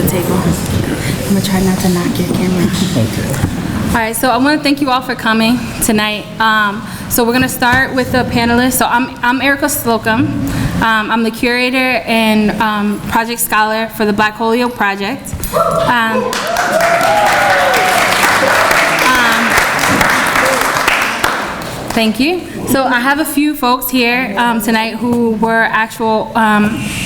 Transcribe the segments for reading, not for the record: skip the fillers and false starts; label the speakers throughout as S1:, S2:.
S1: the table. I'm gonna try not to knock your camera.
S2: Okay.
S1: All right, so I want to thank you all for coming tonight. So we're gonna start with the panelists. So I'm Erica Slocum. I'm the curator and project scholar for the Black Holyoke Project. Thank you. So I have a few folks here tonight who were actual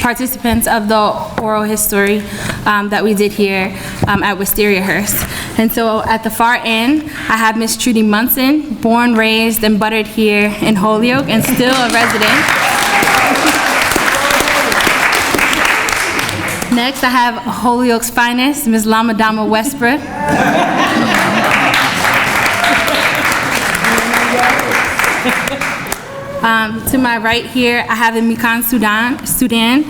S1: participants of the oral history that we did here at Wisteriahurst. And so at the far end, I have Miss Trudy Munson, born, raised, and buttered here in Holyoke, and still a resident. Next, I have Holyoke's finest, Ms. Lamadama Westbrook. To my right here, I have Mccullum Sudan.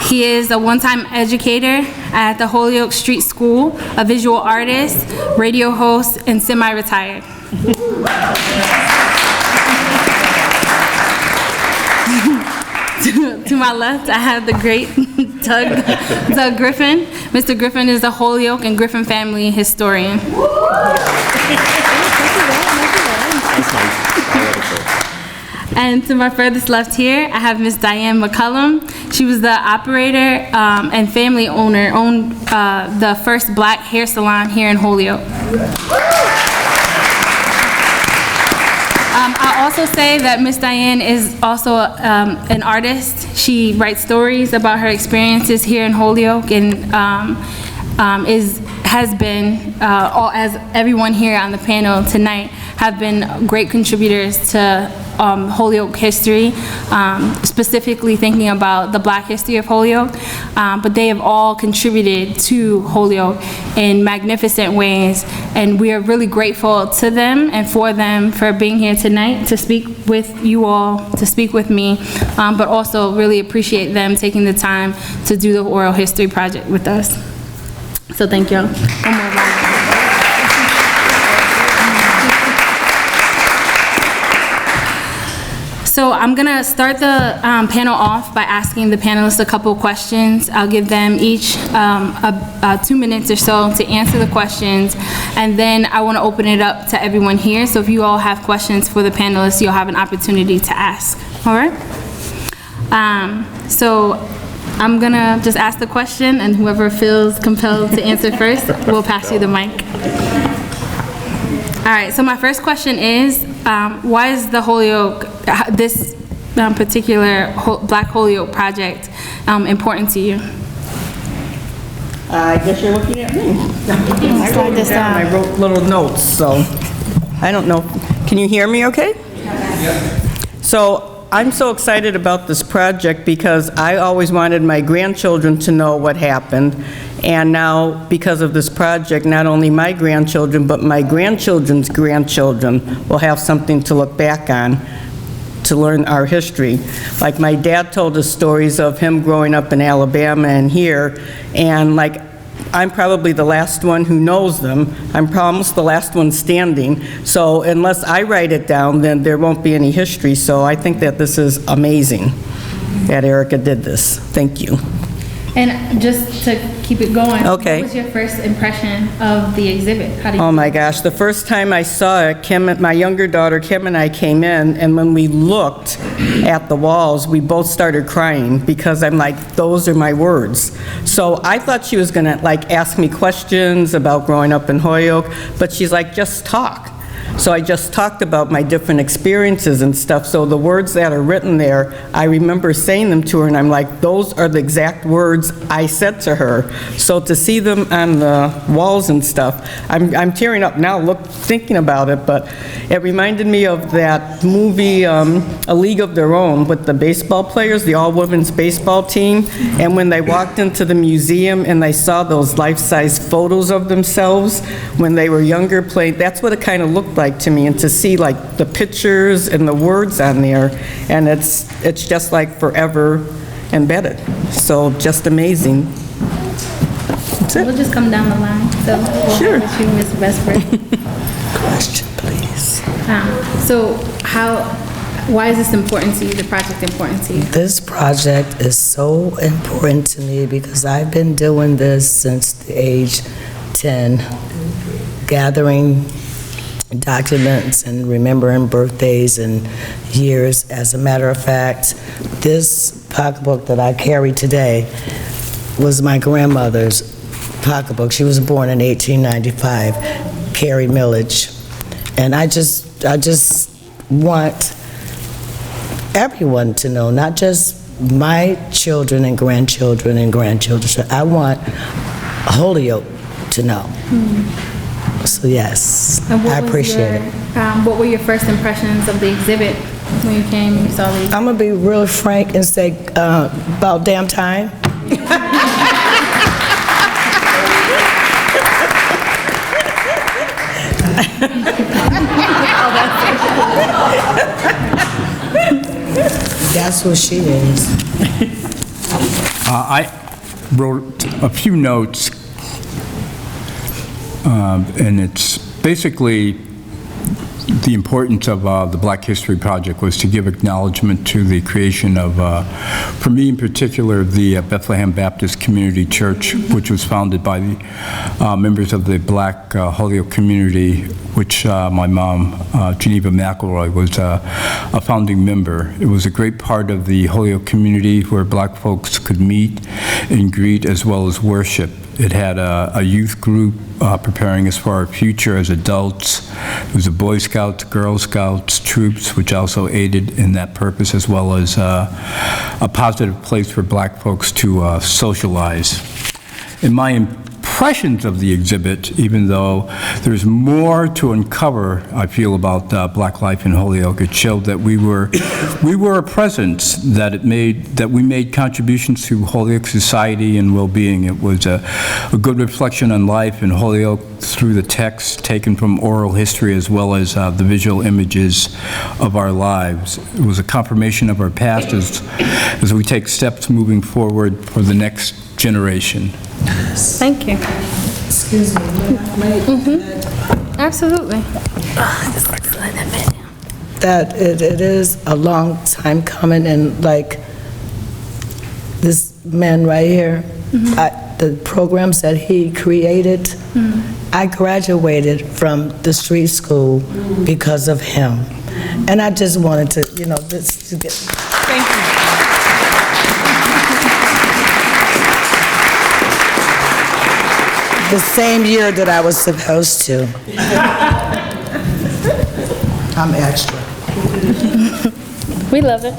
S1: He is a one-time educator at the Holyoke Street School, a visual artist, radio host, and semi-retired. To my left, I have the great Doug Griffin. Mr. Griffin is a Holyoke and Griffin family historian. And to my furthest left here, I have Miss Diane Mccullum. She was the operator and family owner, owned the first black hair salon here in Holyoke. I'll also say that Miss Diane is also an artist. She writes stories about her experiences here in Holyoke and has been, as everyone here on the panel tonight, have been great contributors to Holyoke history, specifically thinking about the black history of Holyoke, but they have all contributed to Holyoke in magnificent ways, and we are really grateful to them and for them for being here tonight to speak with you all, to speak with me, but also really appreciate them taking the time to do the oral history project with us. So thank you. One more round. So I'm gonna start the panel off by asking the panelists a couple of questions. I'll give them each 2 minutes or so to answer the questions, and then I wanna open it up to everyone here. So if you all have questions for the panelists, you'll have an opportunity to ask, all right? So I'm gonna just ask the question, and whoever feels compelled to answer first, we'll pass you the mic. All right, so my first question is, why is the Holyoke, this particular Black Holyoke project important to you?
S3: I guess you're looking at me. I wrote it down. I wrote little notes, so I don't know. Can you hear me okay? Yeah. So I'm so excited about this project because I always wanted my grandchildren to know what happened. And now, because of this project, not only my grandchildren, but my grandchildren's grandchildren will have something to look back on to learn our history. Like my dad told us stories of him growing up in Alabama and here, and like I'm probably the last one who knows them. I'm almost the last one standing. So unless I write it down, then there won't be any history. So I think that this is amazing that Erica did this. Thank you.
S1: And just to keep it going,
S3: okay.
S1: What was your first impression of the exhibit? How did you
S3: Oh my gosh, the first time I saw it, my younger daughter Kim and I came in, and when we looked at the walls, we both started crying because I'm like, those are my words. So I thought she was gonna like ask me questions about growing up in Holyoke, but she's like, just talk. So I just talked about my different experiences and stuff. So the words that are written there, I remember saying them to her, and I'm like, those are the exact words I said to her. So to see them on the walls and stuff, I'm tearing up now thinking about it, but it reminded me of that movie, A League of Their Own, with the baseball players, the all-women's baseball team, and when they walked into the museum and they saw those life-size photos of themselves when they were younger playing, that's what it kind of looked like to me, and to see like the pictures and the words on there, and it's just like forever embedded. So just amazing. That's it.
S1: We'll just come down the line. So we'll
S3: sure.
S1: have you, Ms. Westbrook.
S3: Question, please.
S1: So how Why is this important to you, the project important to you?
S2: This project is so important to me because I've been doing this since the age 10, gathering documents and remembering birthdays and years. As a matter of fact, this pocketbook that I carry today was my grandmother's pocketbook. She was born in 1895, Carrie Millage. And I just want everyone to know, not just my children and grandchildren. I want Holyoke to know. So yes, I appreciate it.
S1: What were your first impressions of the exhibit when you came and you saw the exhibit?
S2: I'm gonna be real frank and say about damn time. That's what she is.
S4: I wrote a few notes, and it's basically the importance of the Black History Project was to give acknowledgement to the creation of, for me in particular, the Bethlehem Baptist Community Church, which was founded by the members of the Black Holyoke community, which my mom, Geneva McElroy, was a founding member. It was a great part of the Holyoke community where Black folks could meet and greet as well as worship. It had a youth group preparing us for our future as adults. It was a Boy Scouts, Girl Scouts, troops, which also aided in that purpose, as well as a positive place for Black folks to socialize. In my impressions of the exhibit, even though there's more to uncover, I feel, about Black life in Holyoke, it showed that we were a presence, that we made contributions to Holyoke society and well-being. It was a good reflection on life in Holyoke through the text taken from oral history as well as the visual images of our lives. It was a confirmation of our past as we take steps moving forward for the next generation.
S1: Thank you.
S2: Excuse me.
S1: Absolutely.
S2: That it is a long time coming, and like this man right here, the programs that he created, I graduated from the street school because of him. And I just wanted to, this to get...
S1: Thank you.
S2: The same year that I was supposed to. I'm extra.
S1: We love it.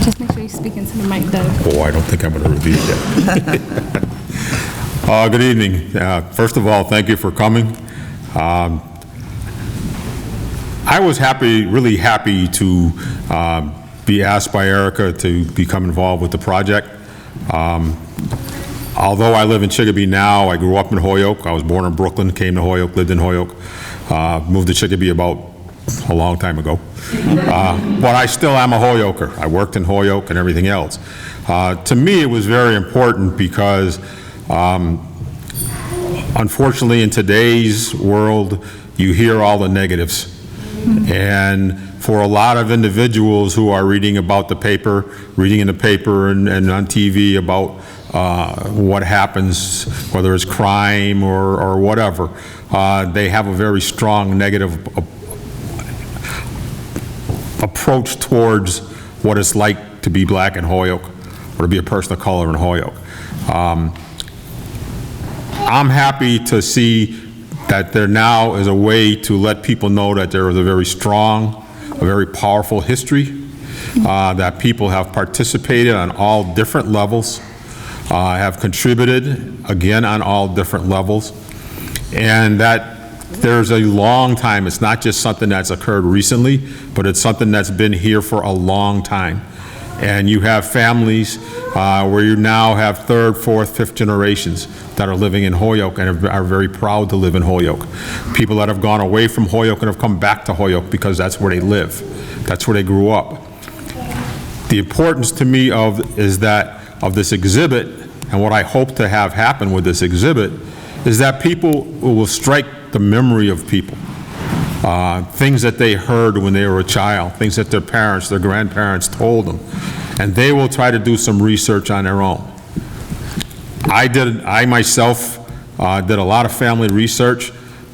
S1: Just make sure you speak into the mic, Doug.
S5: Oh, I don't think I'm going to reveal that. Good evening. First of all, thank you for coming. I was really happy to be asked by Erica to become involved with the project. Although I live in Chicopee now, I grew up in Holyoke. I was born in Brooklyn, came to Holyoke, lived in Holyoke, moved to Chicopee about a long time ago. But I still am a Holyoker. I worked in Holyoke and everything else. To me, it was very important because, unfortunately, in today's world, you hear all the negatives. And for a lot of individuals who are reading in the paper and on TV about what happens, whether it's crime or whatever, they have a very strong negative approach towards what it's like to be Black in Holyoke or to be a person of color in Holyoke. I'm happy to see that there now is a way to let people know that there is a very strong, a very powerful history, that people have participated on all different levels, have contributed, again, on all different levels, and that there's a long time. It's not just something that's occurred recently, but it's something that's been here for a long time. And you have families where you now have third, fourth, fifth generations that are living in Holyoke and are very proud to live in Holyoke. People that have gone away from Holyoke and have come back to Holyoke because that's where they live. That's where they grew up. The importance to me of this exhibit, and what I hope to have happen with this exhibit, is that people will strike the memory of people things that they heard when they were a child, things that their parents, their grandparents told them, and they will try to do some research on their own. I myself did a lot of family research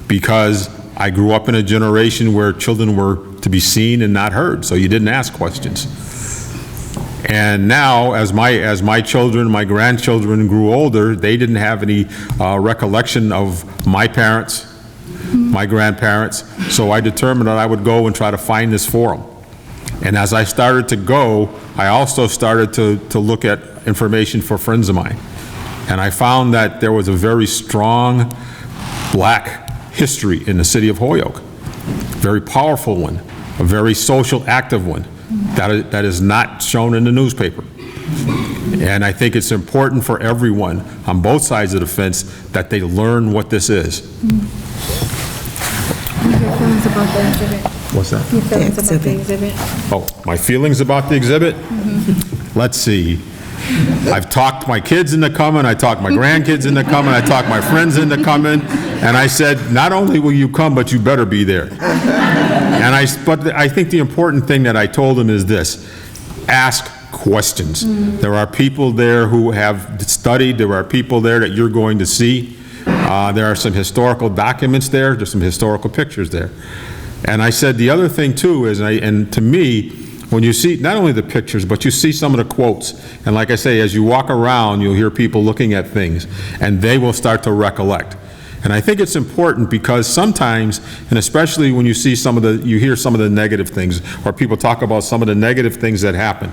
S5: because I grew up in a generation where children were to be seen and not heard, so you didn't ask questions. And now, as my children, my grandchildren grew older, they didn't have any recollection of my parents, my grandparents, so I determined that I would go and try to find this for them. And as I started to go, I also started to look at information for friends of mine. And I found that there was a very strong black history in the city of Holyoke, very powerful one, a very social, active one, that is not shown in the newspaper. And I think it's important for everyone on both sides of the fence that they learn what this is.
S1: Your feelings about the exhibit?
S5: What's that?
S1: Your feelings about the exhibit?
S5: Oh, my feelings about the exhibit? Let's see. I've talked my kids into coming, I talked my grandkids into coming, I talked my friends into coming, and I said, not only will you come, but you better be there. But I think the important thing that I told them is this: ask questions. There are people there who have studied, there are people there that you're going to see. There are some historical documents there, there's some historical pictures there. And I said the other thing too is, and to me, when you see not only the pictures, but you see some of the quotes, and like I say, as you walk around, you'll hear people looking at things, and they will start to recollect. And I think it's important because sometimes, and especially when you see you hear some of the negative things, or people talk about some of the negative things that happen.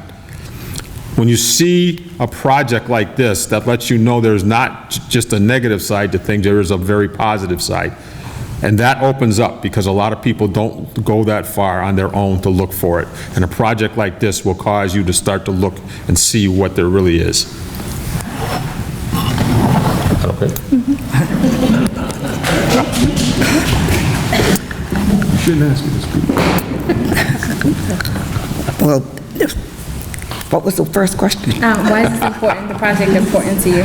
S5: When you see a project like this that lets you know there's not just a negative side to things, there is a very positive side. And that opens up because a lot of people don't go that far on their own to look for it. And a project like this will cause you to start to look and see what there really is. Okay. Shouldn't ask you this.
S6: Well, what was the first question?
S1: Why is this important, the project important to you?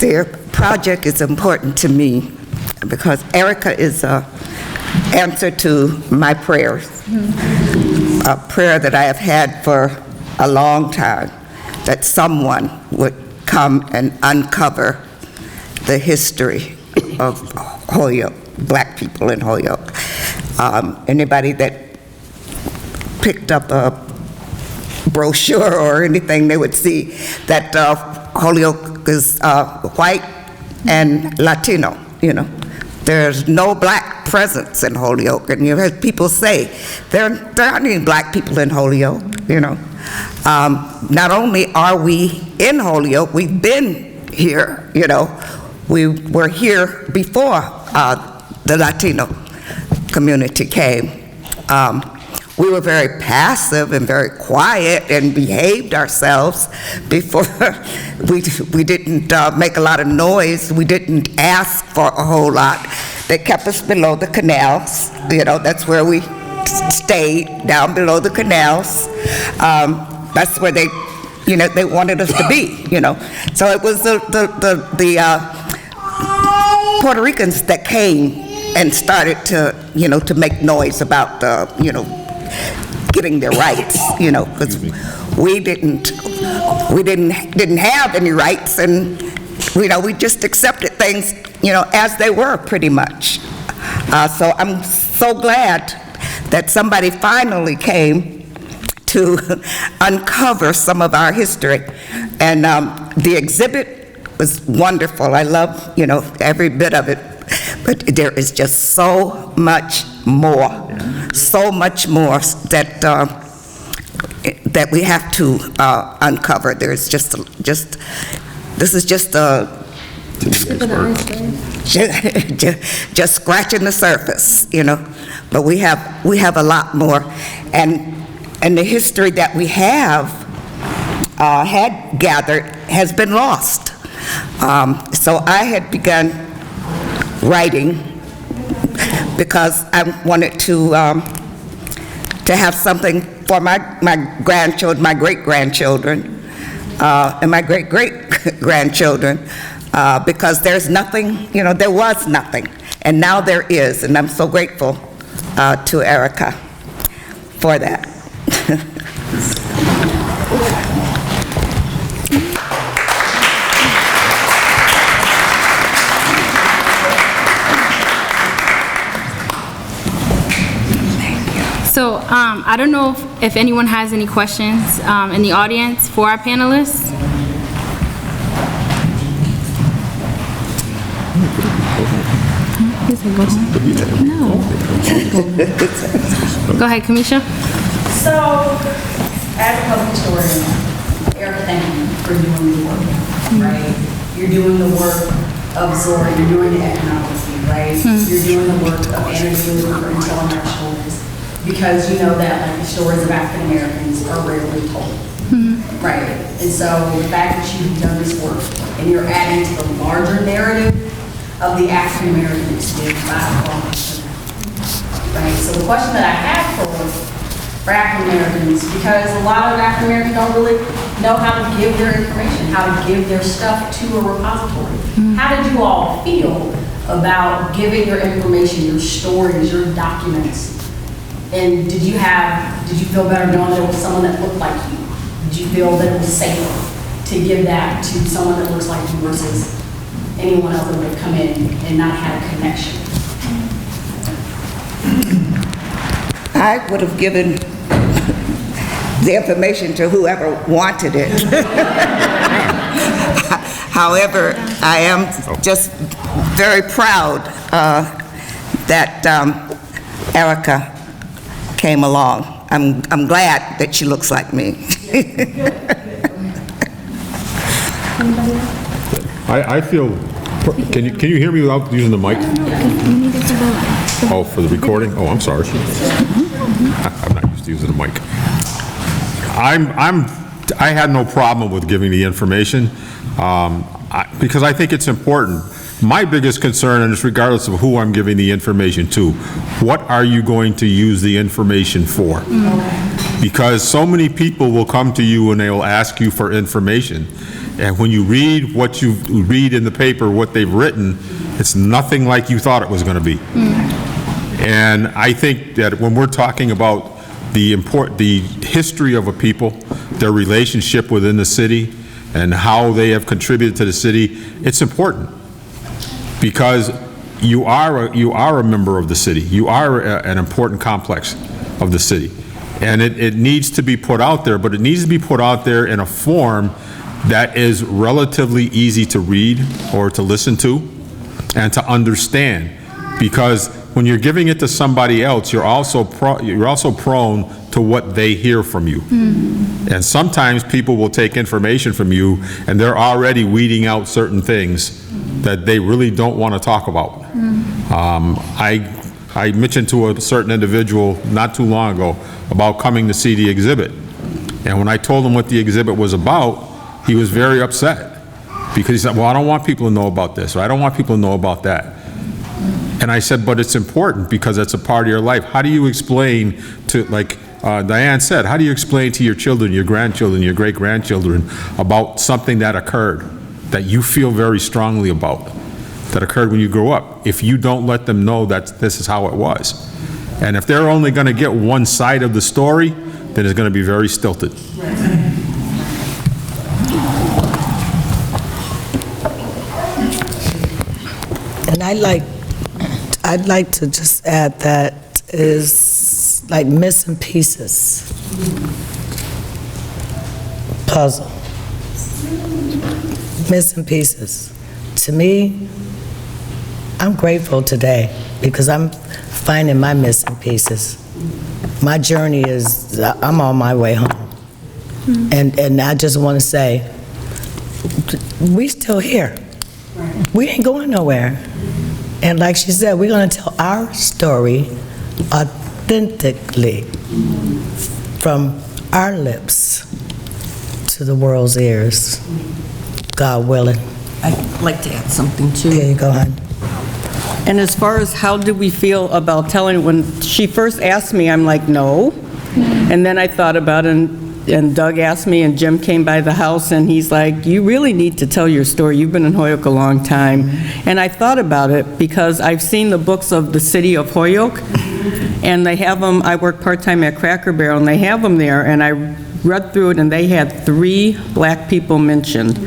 S6: The project is important to me because Erica is an answer to my prayers, a prayer that I have had for a long time, that someone would come and uncover the history of Holyoke, black people in Holyoke. Anybody that picked up a brochure or anything, they would see that Holyoke is white and Latino, you know. There's no black presence in Holyoke, and you heard people say, there aren't any black people in Holyoke, you know. Not only are we in Holyoke, we've been here, you know. We were here before the Latino community came. We were very passive and very quiet and behaved ourselves before. We didn't make a lot of noise. We didn't ask for a whole lot. They kept us below the canals. You know, that's where we stayed, down below the canals. That's where they, you know, they wanted us to be, you know. So it was the Puerto Ricans that came and started to, you know, to make noise about, you know, getting their rights, you know, because we didn't have any rights, and you know, we just accepted things, you know, as they were pretty much. So I'm so glad that somebody finally came to uncover some of our history, and the exhibit was wonderful. I love, you know, every bit of it, but there is just so much more that we have to uncover. There's just this is just just scratching the surface, you know. But we have a lot more, and the history that we have had gathered has been lost. So I had begun writing because I wanted to have something for my grandchildren, my great-grandchildren, and my great-great-grandchildren, because there's nothing, you know, there was nothing, and now there is, and I'm so grateful to Erica for that.
S1: So I don't know if anyone has any questions in the audience for our panelists. Go ahead, Kamisha.
S7: So, as a public historian, Erica, thank you for doing the work, right? You're doing the work of Zora, you're doing the ethnography, right? You're doing the work of interviewing and telling our stories, because you know that like the stories of African Americans are rarely told, right? And so the fact that you've done this work and you're adding to the larger narrative of the African American experience, right? So the question that I have for African Americans, because a lot of African Americans don't really know how to give their information, how to give their stuff to a repository. How did you all feel about giving your information, your stories, your documents? And did you feel better knowing that it was someone that looked like you? Did you feel that it was safer to give that to someone that looks like you versus anyone else that would have come in and not had a connection?
S6: I would have given the information to whoever wanted it. However, I am just very proud that Erica came along. I'm glad that she looks like me.
S5: I feel, can you hear me without using the mic? Oh, for the recording? Oh, I'm sorry. I'm not used to using the mic. I had no problem with giving the information because I think it's important. My biggest concern, and it's regardless of who I'm giving the information to, what are you going to use the information for? Because so many people will come to you and they will ask you for information. And when you read what you read in the paper, what they've written, it's nothing like you thought it was going to be. And I think that when we're talking about the history of a people, their relationship within the city, and how they have contributed to the city, it's important. Because you are a member of the city. You are an important complex of the city. And it needs to be put out there, but it needs to be put out there in a form that is relatively easy to read or to listen to and to understand. Because when you're giving it to somebody else, you're also prone to what they hear from you. And sometimes people will take information from you and they're already weeding out certain things that they really don't want to talk about. I mentioned to a certain individual not too long ago about coming to see the exhibit. And when I told him what the exhibit was about, he was very upset because he said, well, I don't want people to know about this, or I don't want people to know about that. And I said, but it's important because it's a part of your life. How do you explain to, like Diane said, how do you explain to your children, your grandchildren, your great-grandchildren about something that occurred that you feel very strongly about, that occurred when you grew up, if you don't let them know that this is how it was? And if they're only going to get one side of the story, then it's going to be very stilted.
S2: And I'd like to just add that is like missing pieces. Puzzle. Missing pieces. To me, I'm grateful today because I'm finding my missing pieces. My journey is, I'm on my way home. And I just want to say, we still here. We ain't going nowhere. And like she said, we're going to tell our story authentically from our lips to the world's ears, God willing.
S3: I'd like to add something too.
S2: There you go, hon.
S3: And as far as how did we feel about telling, when she first asked me, I'm like, no. And then I thought about it, and Doug asked me, and Jim came by the house, and he's like, you really need to tell your story. You've been in Holyoke a long time. And I thought about it because I've seen the books of the city of Holyoke, And they have them, I work part-time at Cracker Barrel, and they have them there, and I read through it, and they had 3 black people mentioned.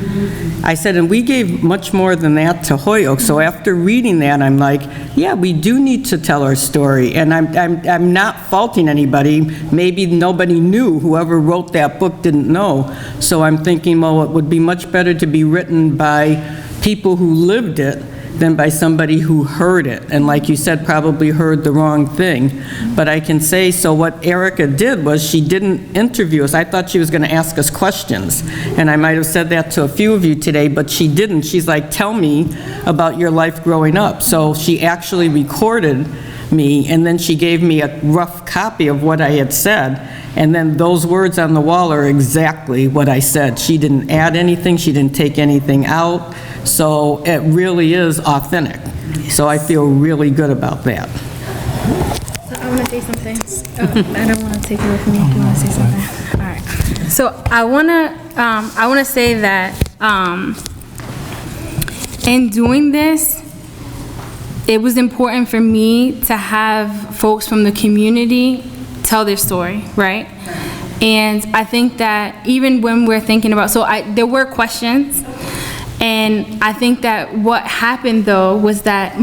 S3: I said, and we gave much more than that to Holyoke, so after reading that, I'm like, yeah, we do need to tell our story, and I'm not faulting anybody. Maybe nobody knew, whoever wrote that book didn't know, so I'm thinking, well, it would be much better to be written by people who lived it than by somebody who heard it, and like you said, probably heard the wrong thing. But I can say, so what Erica did was she didn't interview us. I thought she was going to ask us questions, and I might have said that to a few of you today, but she didn't. She's like, tell me about your life growing up. So she actually recorded me, and then she gave me a rough copy of what I had said, and then those words on the wall are exactly what I said. She didn't add anything, she didn't take anything out, so it really is authentic. So I feel really good about that.
S1: So I want to say something. I don't want to take it away from you. Do you want to say something? All right. So I want to say that in doing this, it was important for me to have folks from the community tell their story, right? And I think that even when we're thinking about, there were questions, and I think that what happened though was that,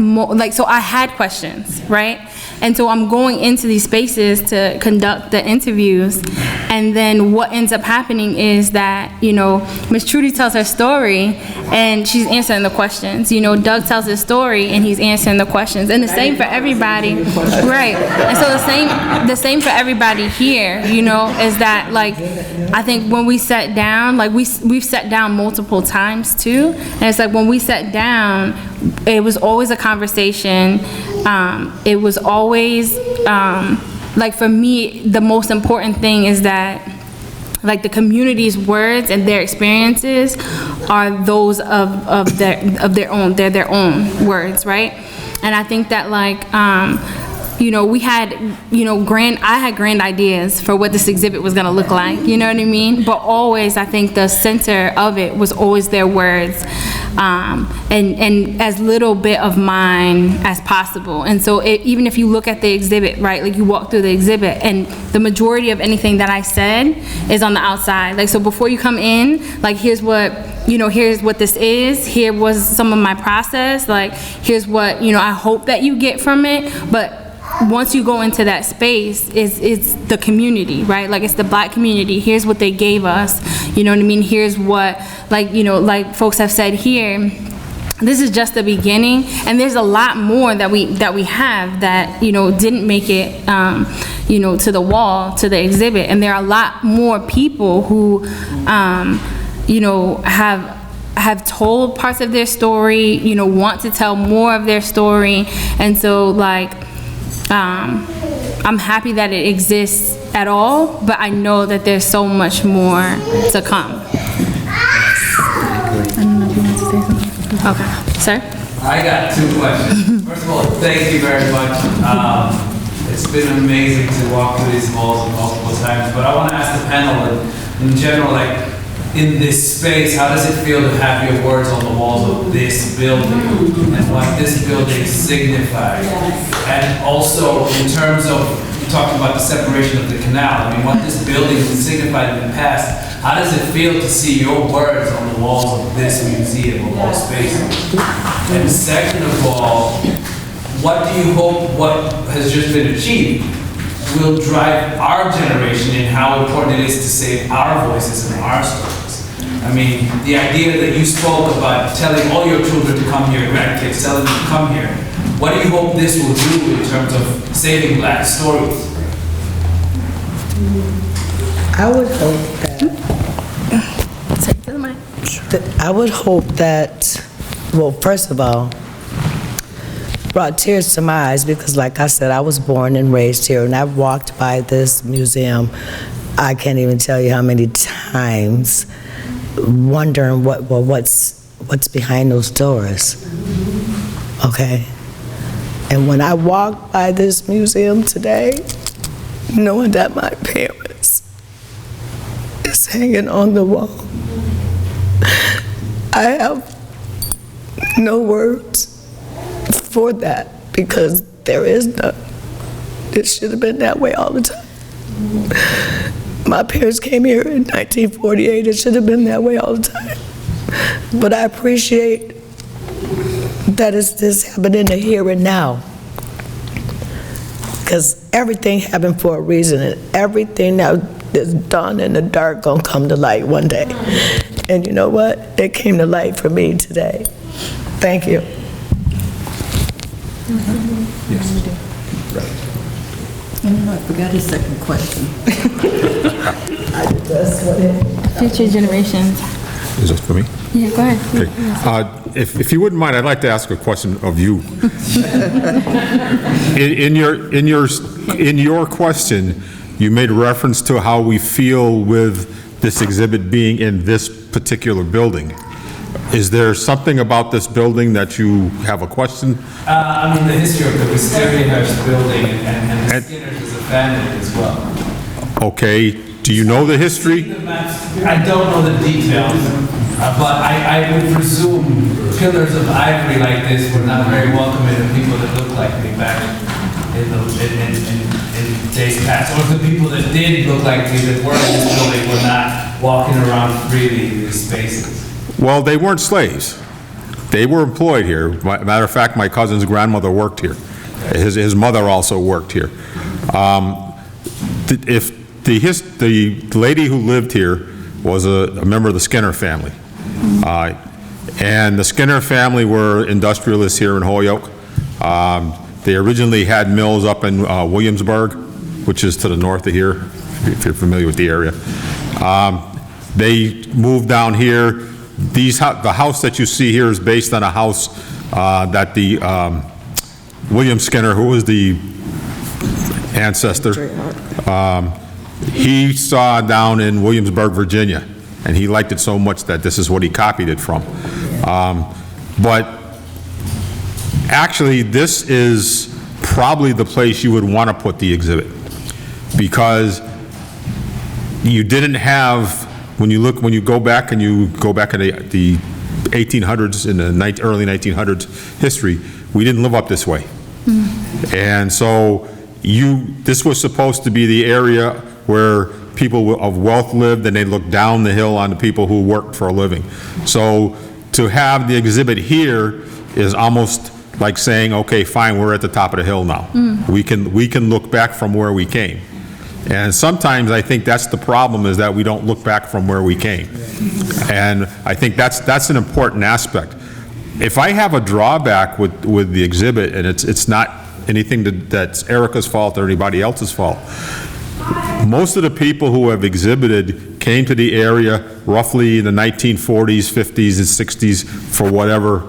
S1: so I had questions, right? And so I'm going into these spaces to conduct the interviews, and then what ends up happening is that, Miss Trudy tells her story, and she's answering the questions. Doug tells his story, and he's answering the questions. And the same for everybody, right? And so the same for everybody here, is that, I think when we sat down, we've sat down multiple times too, and it's like when we sat down, it was always a conversation. It was always, for me, the most important thing is that, the community's words and their experiences are those of their own. They're their own words, right? And I think that, we had, I had grand ideas for what this exhibit was gonna look like, you know what I mean? But always, I think the center of it was always their words, and as little bit of mine as possible. And so even if you look at the exhibit, right, you walk through the exhibit, and the majority of anything that I said is on the outside. So before you come in, here's what, here's what this is, here was some of my process, here's what, I hope that you get from it. But once you go into that space, it's the community, right? It's the black community. Here's what they gave us, you know what I mean? Here's what, like folks have said here, this is just the beginning, and there's a lot more that we have that, didn't make it, to the wall, to the exhibit. And there are a lot more people who, have told parts of their story, want to tell more of their story. And so, I'm happy that it exists at all, but I know that there's so much more to come. I don't know if you want to say something. Okay, sir?
S8: I got 2 questions. First of all, thank you very much. It's been amazing to walk through these halls multiple times, but I want to ask the panel in general, in this space, how does it feel to have your words on the walls of this building and what this building signifies? And also, in terms of talking about the separation of the canal, what this building signified in the past, how does it feel to see your words on the walls of this museum, of all spaces? And second of all, what do you hope what has just been achieved will drive our generation in how important it is to save our voices and our stories? The idea that you spoke about telling all your children to come here, grandkids, telling them to come here, what do you hope this will do in terms of saving black stories?
S2: I would hope that, well, first of all, brought tears to my eyes because, like I said, I was born and raised here, and I've walked by this museum, I can't even tell you how many times, wondering what's behind those doors, okay? And when I walk by this museum today, knowing that my parents is hanging on the wall, I have no words for that because there is none. It should have been that way all the time. My parents came here in 1948. It should have been that way all the time. But I appreciate that it's this happening in the here and now. Because everything happened for a reason, and everything that is done in the dark gonna come to light one day. And you know what? It came to light for me today. Thank you.
S9: I forgot his second question.
S1: Future generations.
S5: Is this for me?
S1: Yeah, go ahead.
S5: Okay. If you wouldn't mind, I'd like to ask a question of you. In your question, you made reference to how we feel with this exhibit being in this particular building. Is there something about this building that you have a question?
S8: I mean, the history of the Wisteriahurst building and the Skinners is a family as well.
S5: Okay, do you know the history?
S8: I don't know the details, but I would presume pillars of ivory like this were not very welcoming to people that looked like me back in days past. Or the people that did look like me that were in this building were not walking around freely in these spaces.
S5: Well, they weren't slaves. They were employed here. Matter of fact, my cousin's grandmother worked here. His mother also worked here. If the lady who lived here was a member of the Skinner family. And the Skinner family were industrialists here in Holyoke. They originally had mills up in Williamsburg, which is to the north of here, if you're familiar with the area. They moved down here. The house that you see here is based on a house that the William Skinner, who was the ancestor, he saw down in Williamsburg, Virginia, and he liked it so much that this is what he copied it from. But actually, this is probably the place you would want to put the exhibit, because you didn't have, when you go back in the 1800s, in the early 1900s history, we didn't live up this way. And so this was supposed to be the area where people of wealth lived, and they looked down the hill on the people who worked for a living. So to have the exhibit here is almost like saying, okay, fine, we're at the top of the hill now. We can look back from where we came. And sometimes I think that's the problem, is that we don't look back from where we came. And I think that's an important aspect. If I have a drawback with the exhibit, and it's not anything that's Erica's fault or anybody else's fault, most of the people who have exhibited came to the area roughly in the 1940s, 50s, and 60s for whatever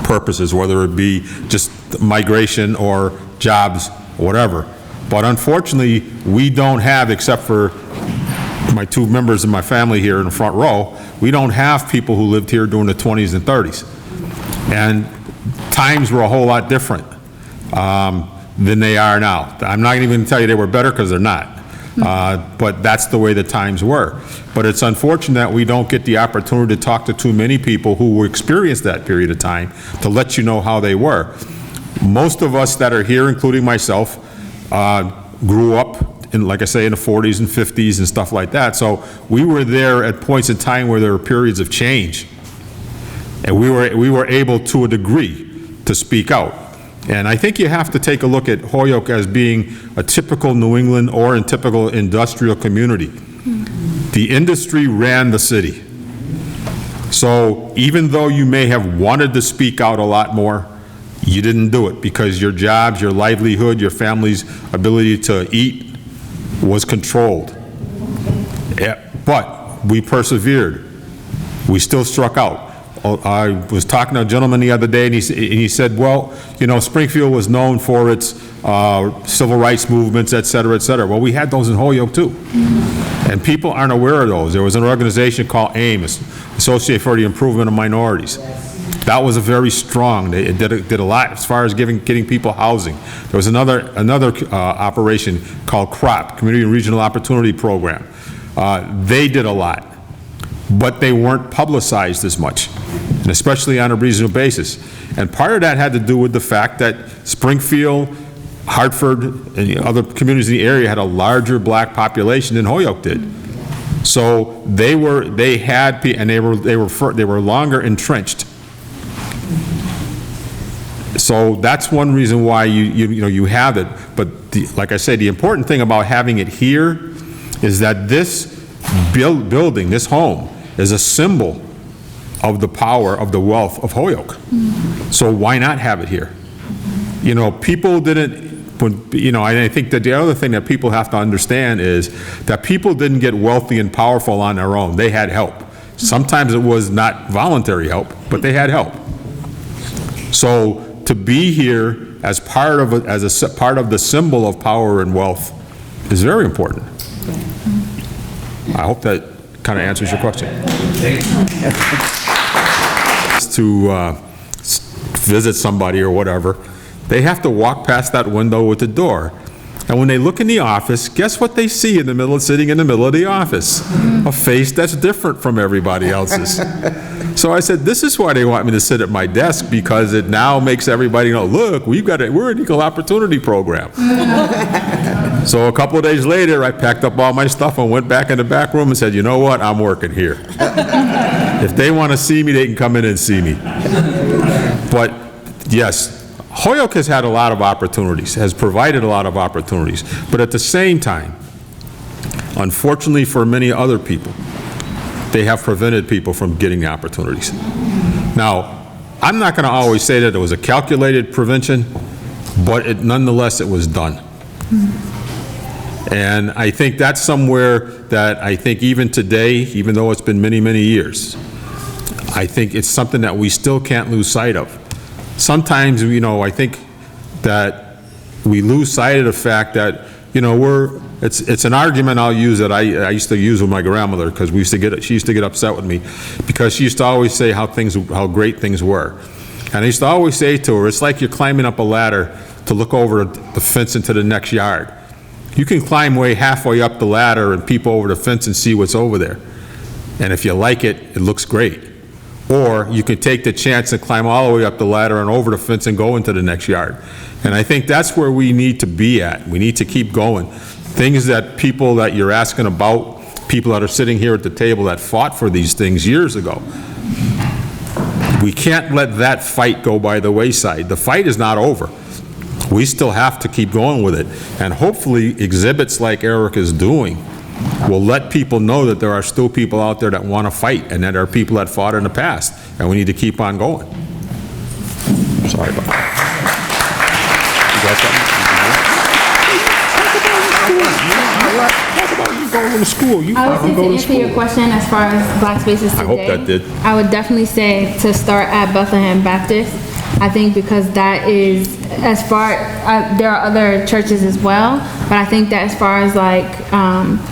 S5: purposes, whether it be just migration or jobs, whatever. But unfortunately, we don't have, except for my two members of my family here in the front row, we don't have people who lived here during the 20s and 30s. And times were a whole lot different than they are now. I'm not even going to tell you they were better, because they're not. But that's the way the times were. But it's unfortunate that we don't get the opportunity to talk to too many people who experienced that period of time to let you know how they were. Most of us that are here, including myself, grew up in, like I say, in the 40s and 50s and stuff like that. So we were there at points in time where there were periods of change. And we were able, to a degree, to speak out. And I think you have to take a look at Holyoke as being a typical New England or a typical industrial community. The industry ran the city. So even though you may have wanted to speak out a lot more, you didn't do it, because your jobs, your livelihood, your family's ability to eat was controlled. Yeah, but we persevered. We still struck out. I was talking to a gentleman the other day, and he said, well, you know, Springfield was known for its civil rights movements, et cetera, et cetera. Well, we had those in Holyoke, too. And people aren't aware of those. There was an organization called AIM, Associated for the Improvement of Minorities. That was a very strong. It did a lot as far as getting people housing. There was another operation called CROP, Community and Regional Opportunity Program. They did a lot, but they weren't publicized as much, and especially on a regional basis. And part of that had to do with the fact that Springfield Hartford and the other communities in the area had a larger black population than Holyoke did. So they were longer entrenched. So that's one reason why you have it. But like I said, the important thing about having it here is that this building, this home, is a symbol of the power, of the wealth of Holyoke. So why not have it here? People didn't, I think that the other thing that people have to understand is that people didn't get wealthy and powerful on their own. They had help. Sometimes it was not voluntary help, but they had help. So to be here as part of part of the symbol of power and wealth is very important. I hope that kind of answers your question. To visit somebody or whatever, they have to walk past that window with the door. And when they look in the office, guess what they see sitting in the middle of the office? A face that's different from everybody else's. So I said, this is why they want me to sit at my desk, because it now makes everybody know, look, we're an equal opportunity program. So a couple of days later, I packed up all my stuff and went back in the back room and said, you know what, I'm working here. If they want to see me, they can come in and see me. But yes, Holyoke has had a lot of opportunities, has provided a lot of opportunities, but at the same time, unfortunately for many other people, they have prevented people from getting the opportunities. Now, I'm not going to always say that it was a calculated prevention, but nonetheless it was done. And I think that's somewhere that I think even today, even though it's been many, many years, I think it's something that we still can't lose sight of. Sometimes, I think that we lose sight of the fact that, it's an argument I'll use that I used to use with my grandmother, because she used to get upset with me, because she used to always say how great things were. And I used to always say to her, it's like you're climbing up a ladder to look over the fence into the next yard. You can climb halfway up the ladder and peep over the fence and see what's over there. And if you like it, it looks great. Or you can take the chance and climb all the way up the ladder and over the fence and go into the next yard. And I think that's where we need to be at. We need to keep going. Things that people that you're asking about, people that are sitting here at the table that fought for these things years ago, we can't let that fight go by the wayside. The fight is not over. We still have to keep going with it. And hopefully exhibits like Eric is doing will let people know that there are still people out there that want to fight, and that there are people that fought in the past, and we need to keep on going. Sorry about that. You got something? Talk about you going to school.
S1: I would say to answer your question as far as black spaces today,
S5: I hope that did.
S1: I would definitely say to start at Bethlehem Baptist. I think because that is, as far, there are other churches as well, but I think that as far as like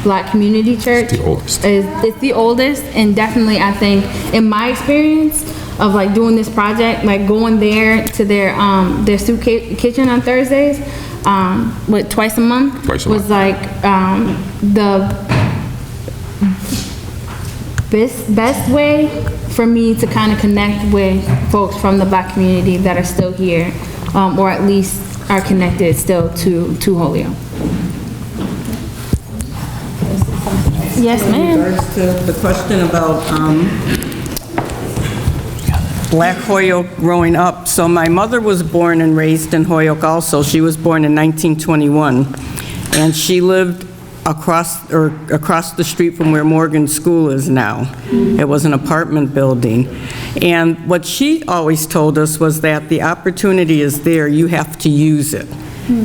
S1: Black Community Church, it's the oldest, and definitely I think in my experience of like doing this project, like going there to their soup kitchen on Thursdays, twice a month, was like the best way for me to kind of connect with folks from the Black community that are still here, or at least are connected still to Holyoke. Yes, ma'am.
S3: In regards to the question about Black Holyoke growing up, so my mother was born and raised in Holyoke also. She was born in 1921, and she lived across the street from where Morgan School is now. It was an apartment building. And what she always told us was that the opportunity is there, you have to use it.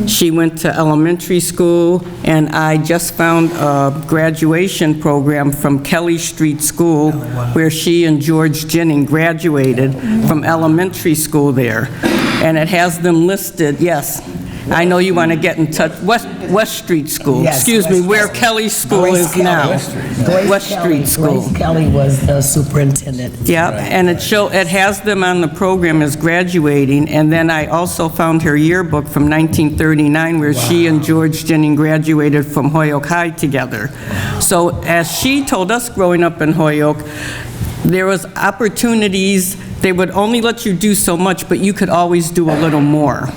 S3: She went to elementary school, and I just found a graduation program from Kelly Street School, where she and George Jennings graduated from elementary school there. And it has them listed, yes. I know you want to get in touch, West Street School,
S2: Yes,
S3: excuse me, where Kelly School is now. West Street School.
S2: Grace Kelly was the superintendent.
S3: Yeah, and it has them on the program as graduating, and then I also found her yearbook from 1939 where she and George Jennings graduated from Holyoke High together. So as she told us growing up in Holyoke, there was opportunities. They would only let you do so much, but you could always do a little more.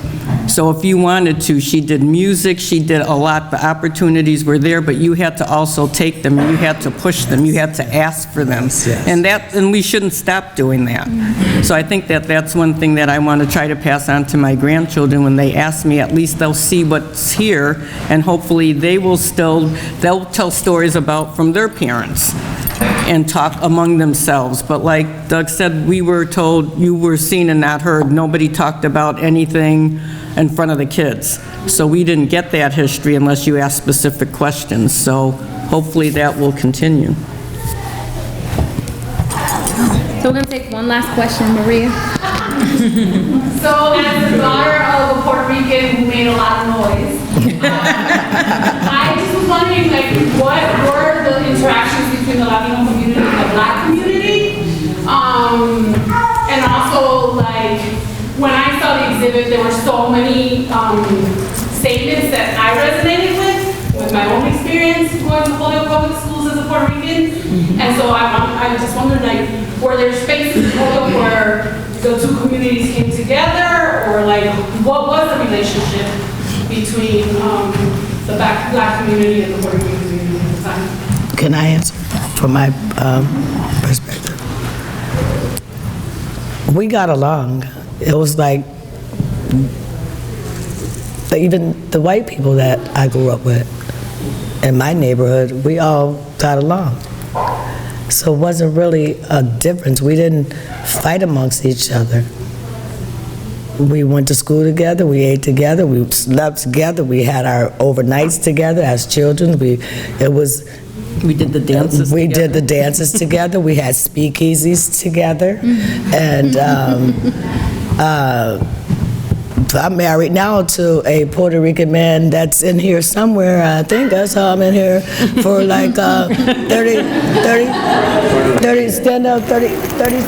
S3: So if you wanted to, she did music, she did a lot, the opportunities were there, but you had to also take them, you had to push them, you had to ask for them. And we shouldn't stop doing that. So I think that that's one thing that I want to try to pass on to my grandchildren. When they ask me, at least they'll see what's here, and hopefully they'll tell stories about from their parents and talk among themselves. But like Doug said, we were told you were seen and not heard. Nobody talked about anything in front of the kids. So we didn't get that history unless you asked specific questions. So hopefully that will continue.
S1: So we're going to take one last question, Maria.
S7: So as the daughter of a Puerto Rican who made a lot of noise, I just was wondering, like, what were the interactions between the Latino community and the Black community? And also, like, when I saw the exhibit, there were so many statements that I resonated with my own experience going to Holyoke Public Schools as a Puerto Rican. And so I just wondered, like, were there spaces in Holyoke where the two communities came together, or like, what was the relationship between the Black community and the Puerto Rican community at the time?
S2: Can I answer from my perspective? We got along. It was like, even the white people that I grew up with in my neighborhood, we all got along. So it wasn't really a difference. We didn't fight amongst each other. We went to school together, we ate together, we slept together, we had our overnights together as children. We
S3: did the dances
S2: We
S3: together.
S2: did the dances together. We had speakeasies together. And I'm married now to a Puerto Rican man that's in here somewhere. I think I saw him in here for like 30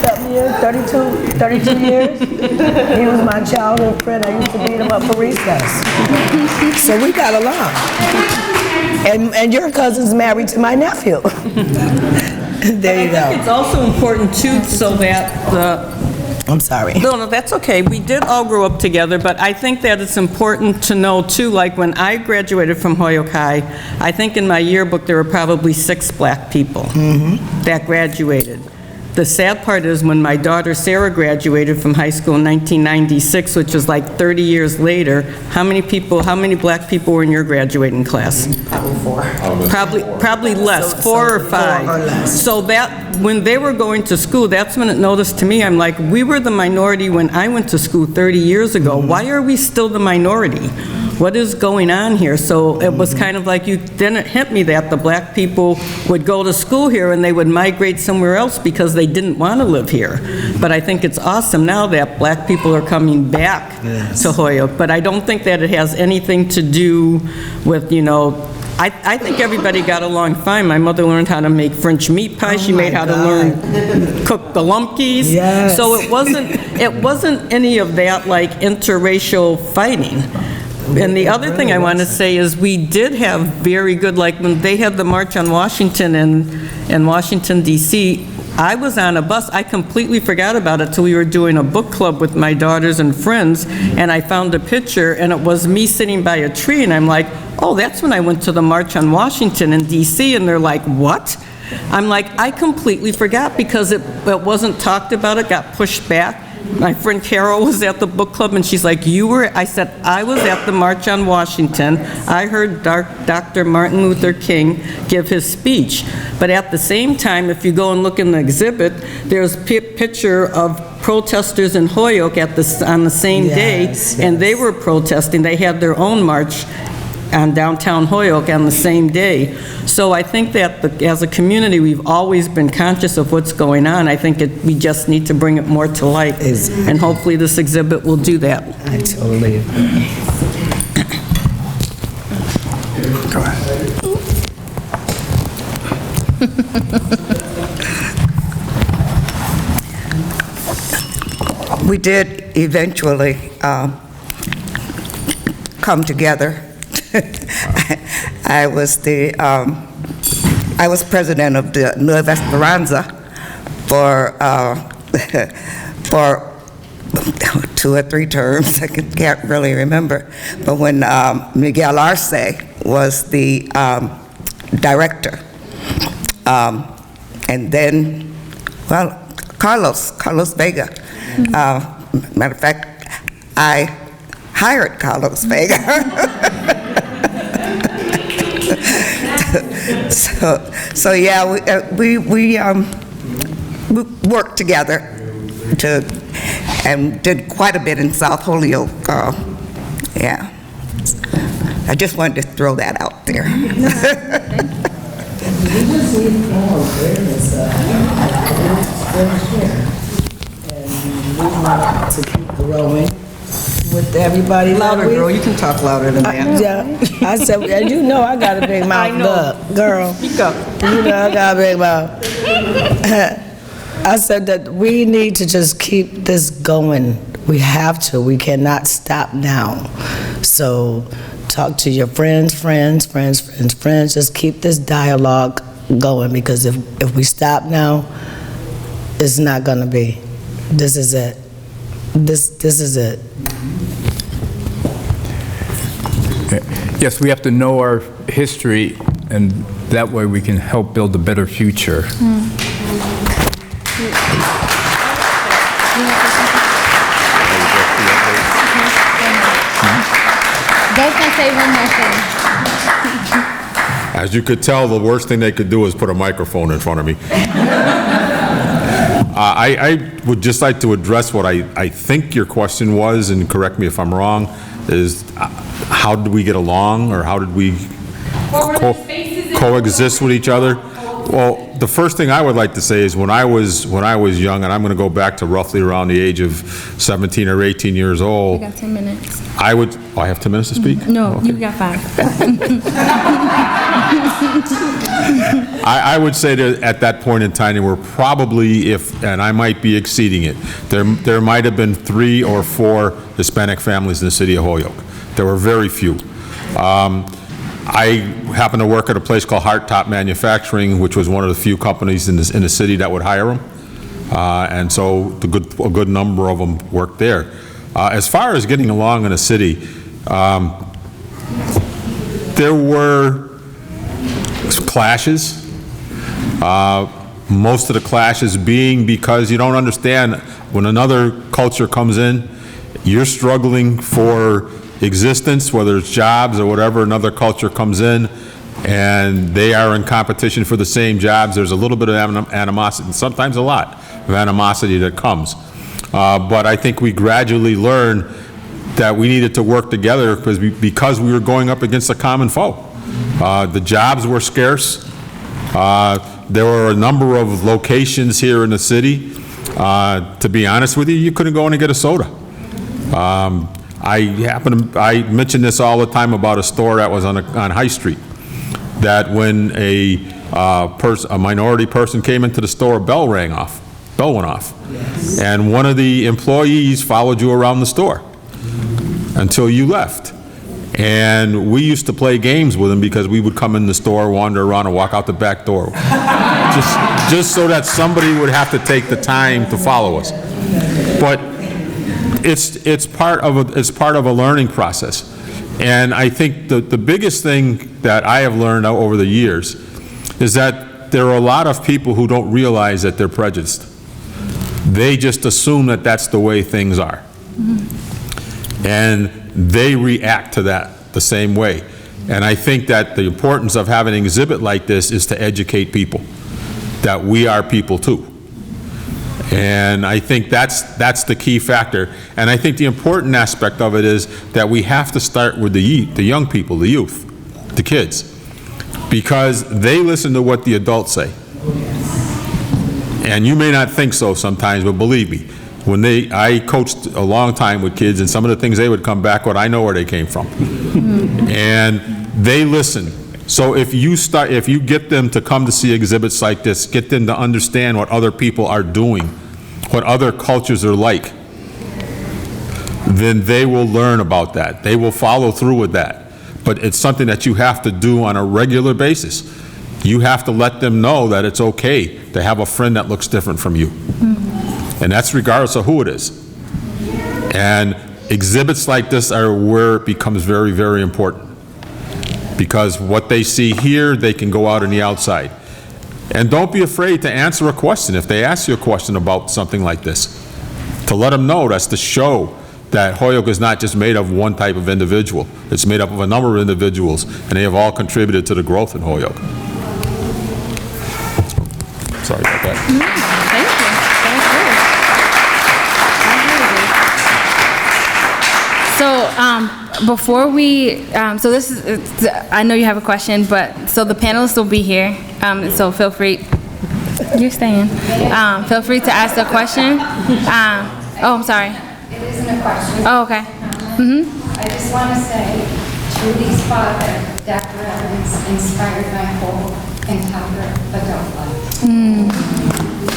S2: something years, 32 years. He was my childhood friend. I used to beat him up for recess. So we got along. And your cousin's married to my nephew. There you go.
S3: It's also important too, so that
S2: I'm sorry.
S3: No, that's okay. We did all grow up together, but I think that it's important to know too, like when I graduated from Holyoke High, I think in my yearbook there were probably 6 Black people that graduated. The sad part is when my daughter Sarah graduated from high school in 1996, which was like 30 years later, how many Black people were in your graduating class? Probably less, 4 or 5.
S2: 4 or less.
S3: So that, when they were going to school, that's when it noticed to me, I'm like, we were the minority when I went to school 30 years ago. Why are we still the minority? What is going on here? So it was kind of like, then it hit me that the Black people would go to school here and they would migrate somewhere else because they didn't want to live here. But I think it's awesome now that Black people are coming back to Holyoke. But I don't think that it has anything to do with, I think everybody got along fine. My mother learned how to make French meat pie. She made how to learn cook the lumpkies.
S2: Yes.
S3: So it wasn't any of that like interracial fighting. And the other thing I want to say is we did have very good, like when they had the March on Washington in Washington, D.C., I was on a bus. I completely forgot about it till we were doing a book club with my daughters and friends, and I found a picture, and it was me sitting by a tree, and I'm like, oh, that's when I went to the March on Washington in D.C., and they're like, what? I'm like, I completely forgot because it wasn't talked about. It got pushed back. My friend Carol was at the book club, and she's like, you were? I said, I was at the March on Washington. I heard Dr. Martin Luther King give his speech. But at the same time, if you go and look in the exhibit, there's a picture of protesters in Holyoke on the same day, and they were protesting. They had their own march on downtown Holyoke on the same day. So I think that as a community, we've always been conscious of what's going on. I think we just need to bring it more to light. And hopefully this exhibit will do that.
S2: I totally agree.
S4: Go ahead.
S6: We did eventually come together. I was president of the Nueva Esperanza for 2 or 3 terms, I can't really remember. But when Miguel Arce was the director, and then, well, Carlos Vega. Matter of fact, I hired Carlos Vega. So yeah, we worked together and did quite a bit in South Holyoke. Yeah, I just wanted to throw that out there.
S2: We just need more awareness and we want to keep growing with everybody.
S9: Louder, girl, you can talk louder than that.
S2: Yeah, I said, and you know I got a big mouth.
S9: I know.
S2: Look, girl.
S9: Speak up.
S2: You know I got a big mouth. I said that we need to just keep this going. We have to. We cannot stop now. So talk to your friends. Just keep this dialogue going, because if we stop now, it's not going to be. This is it. This is it.
S4: Yes, we have to know our history, and that way we can help build a better future.
S1: Those can say one more thing.
S5: As you could tell, the worst thing they could do is put a microphone in front of me. I would just like to address what I think your question was, and correct me if I'm wrong, is how did we get along, or how did we coexist with each other? Well, the first thing I would like to say is when I was young, and I'm going to go back to roughly around the age of 17 or 18 years old.
S1: You got 10 minutes.
S5: I have 10 minutes to speak?
S1: No,
S5: Okay.
S1: you got 5.
S5: I would say that at that point in time, there were probably, and I might be exceeding it, there might have been 3 or 4 Hispanic families in the city of Holyoke. There were very few. I happened to work at a place called Hardtop Manufacturing, which was one of the few companies in the city that would hire them. And so a good number of them worked there. As far as getting along in a city, there were clashes. Most of the clashes being because you don't understand when another culture comes in, you're struggling for existence, whether it's jobs or whatever, another culture comes in and they are in competition for the same jobs. There's a little bit of animosity, and sometimes a lot of animosity that comes. But I think we gradually learned that we needed to work together because we were going up against a common foe. The jobs were scarce. There were a number of locations here in the city. To be honest with you, you couldn't go in and get a soda. I mention this all the time about a store that was on High Street, that when a minority person came into the store, a bell went off. Yes. And one of the employees followed you around the store until you left. And we used to play games with him because we would come in the store, wander around, and walk out the back door, just so that somebody would have to take the time to follow us. But it's part of a learning process. And I think the biggest thing that I have learned over the years is that there are a lot of people who don't realize that they're prejudiced. They just assume that that's the way things are. And they react to that the same way. And I think that the importance of having an exhibit like this is to educate people that we are people too. And I think that's the key factor. And I think the important aspect of it is that we have to start with the young people, the youth, the kids, because they listen to what the adults say. And you may not think so sometimes, but believe me, I coached a long time with kids, and some of the things they would come back with, I know where they came from. And they listen. So if you get them to come to see exhibits like this, get them to understand what other people are doing, what other cultures are like, then they will learn about that. They will follow through with that. But it's something that you have to do on a regular basis. You have to let them know that it's okay to have a friend that looks different from you. And that's regardless of who it is. And exhibits like this are where it becomes very, very important. Because what they see here, they can go out on the outside. And don't be afraid to answer a question if they ask you a question about something like this. To let them know, that's to show that Holyoke is not just made of one type of individual. It's made up of a number of individuals, and they have all contributed to the growth in Holyoke. Sorry about that.
S1: Thank you. So, before we, so this is, I know you have a question, but, so the panelists will be here, so feel free, you're staying. Feel free to ask a question. Oh, I'm sorry.
S10: It isn't a question.
S1: Oh, okay.
S10: I just want to say, Judy's father, Dr. Evans, inspired my whole entire adult life.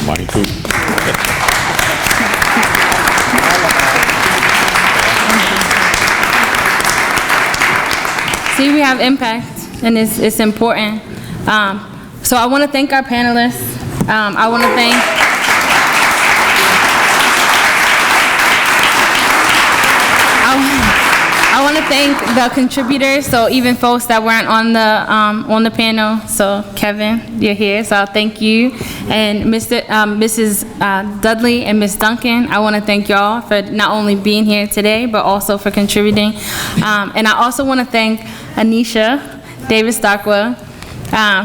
S5: Mine too.
S1: See, we have impact, and it's important. So I want to thank our panelists. I want to thank... I want to thank the contributors, so even folks that weren't on the panel. So Kevin, you're here, so I'll thank you. And Mrs. Dudley and Ms. Duncan, I want to thank y'all for not only being here today, but also for contributing. And I also want to thank Anisha Davis-Starkwell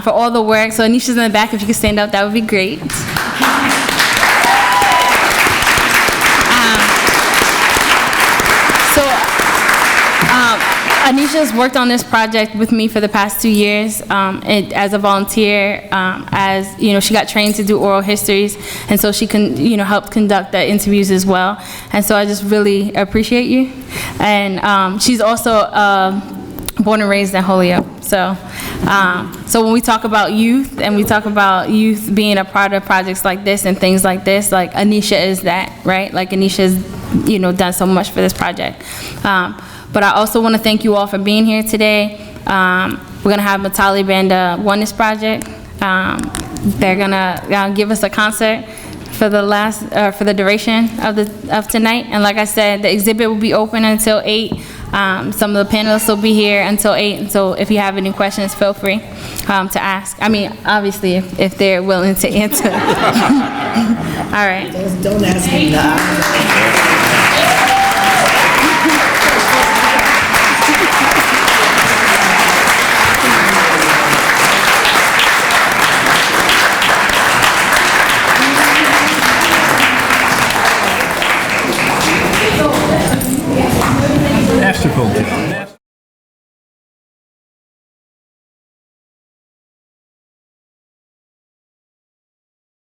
S1: for all the work. So Anisha's in the back, if you could stand up, that would be great. Anisha's worked on this project with me for the past 2 years as a volunteer, as, you know, she got trained to do oral histories, and so she can, you know, help conduct the interviews as well. And so I just really appreciate you. And she's also born and raised in Holyoke. So, so when we talk about youth, and we talk about youth being a part of projects like this and things like this, like Anisha is that, right? Like Anisha's, you know, done so much for this project. But I also want to thank you all for being here today. We're going to have Matali Band Oneness Project. They're going to give us a concert for the for the duration of tonight. And like I said, the exhibit will be open until 8. Some of the panelists will be here until 8. And so if you have any questions, feel free to ask. I mean, obviously, if they're willing to answer. All right.
S2: Don't ask me that.